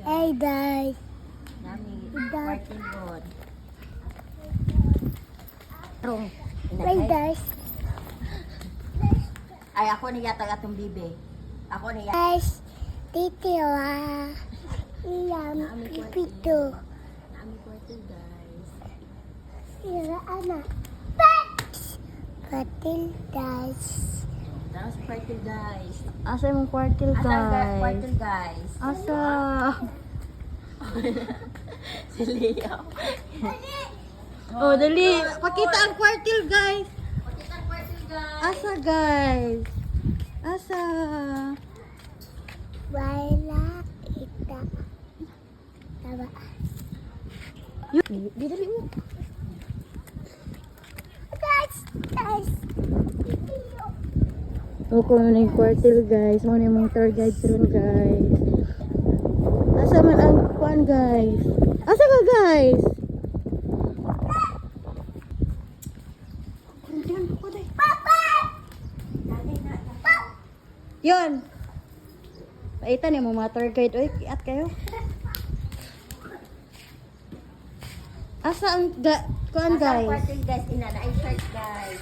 Hey guys. Nami, Dad. parking road. Rong. Hey guys. Ay, ako niya atong bibe. Ako niya. Guys. Titi wa. Ilam. Ipito. Nami kwarto, guys. Ira anak. Pats. Patil guys. Tapos kwarto, guys. Asa yung kwartil, Asa kwarto, guys? guys? Asa? Si Leo. Oh, dali. Pakita ang kwartil, guys. Pakita ang kwarto, guys. Asa, guys? Asa? Wala ita. Tama. Di dali mo. Guys. Guys. O kung ano yung kwartil, guys. Ano yung tour guide ron, guys. Asa man ang kwan, guys? Asa ka, guys? Yun. Paitan yung mga tour guide. Uy, kiat kayo. Asa ang kwan, Asa ang guys? kwarto, guys? Ina na ay shirt, guys.